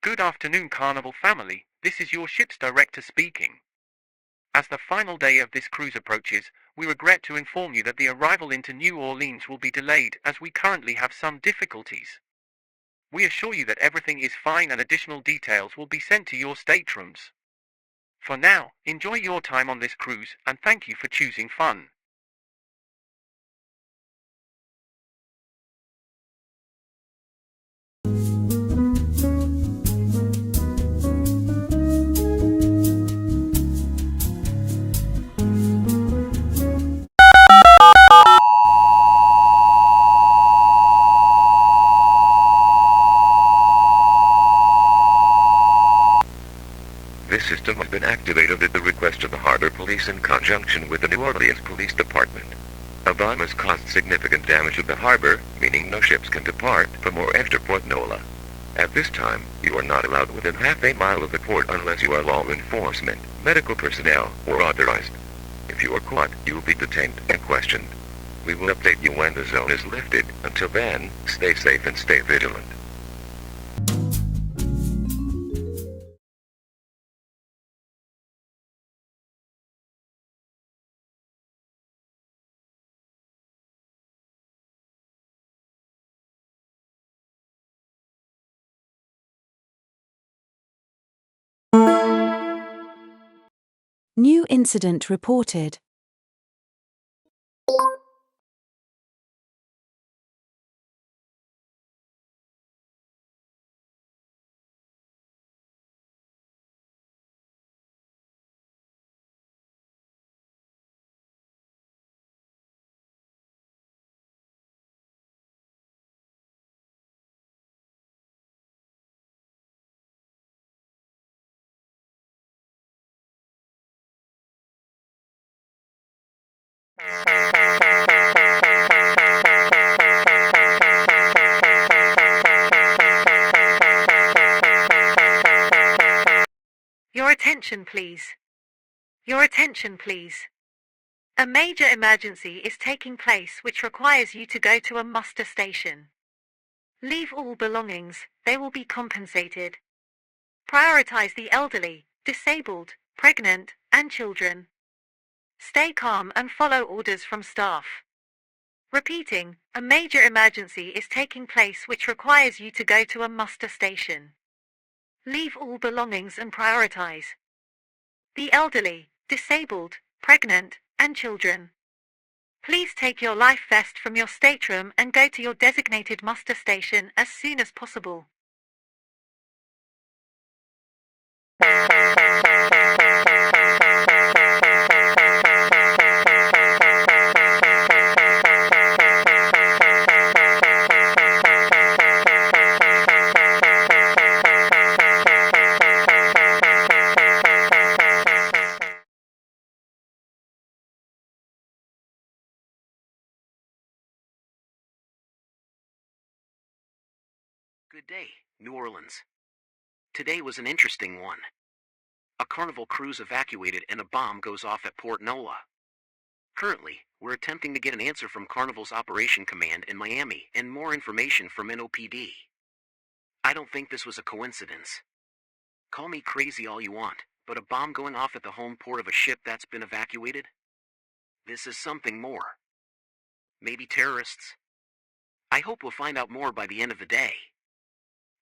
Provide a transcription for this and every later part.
Good afternoon, Carnival family. This is your ship's director speaking. As the final day of this cruise approaches, we regret to inform you that the arrival into New Orleans will be delayed as we currently have some difficulties. We assure you that everything is fine and additional details will be sent to your staterooms. For now, enjoy your time on this cruise and thank you for choosing fun. This system has been activated at the request of the Harbor Police in conjunction with the New Orleans Police Department. A bomb has caused significant damage at the harbor, meaning no ships can depart from or enter Port Nola. At this time, you are not allowed within half a mile of the port unless you are law enforcement, medical personnel, or authorized. If you are caught, you will be detained and questioned. We will update you when the zone is lifted. Until then, stay safe and stay vigilant. New incident reported. Your attention, please. Your attention, please. A major emergency is taking place which requires you to go to a muster station. Leave all belongings, they will be compensated. Prioritize the elderly, disabled, pregnant, and children. Stay calm and follow orders from staff. Repeating, a major emergency is taking place which requires you to go to a muster station. Leave all belongings and prioritize the elderly, disabled, pregnant, and children. Please take your life vest from your stateroom and go to your designated muster station as soon as possible. Good day, New Orleans. Today was an interesting one. A Carnival cruise evacuated and a bomb goes off at Port Nola. Currently, we're attempting to get an answer from Carnival's Operation Command in Miami and more information from NOPD. I don't think this was a coincidence. Call me crazy all you want, but a bomb going off at the home port of a ship that's been evacuated? This is something more. Maybe terrorists? I hope we'll find out more by the end of the day.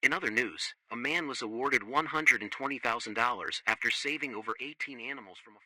In other news, a man was awarded $120,000 after saving over 18 animals from a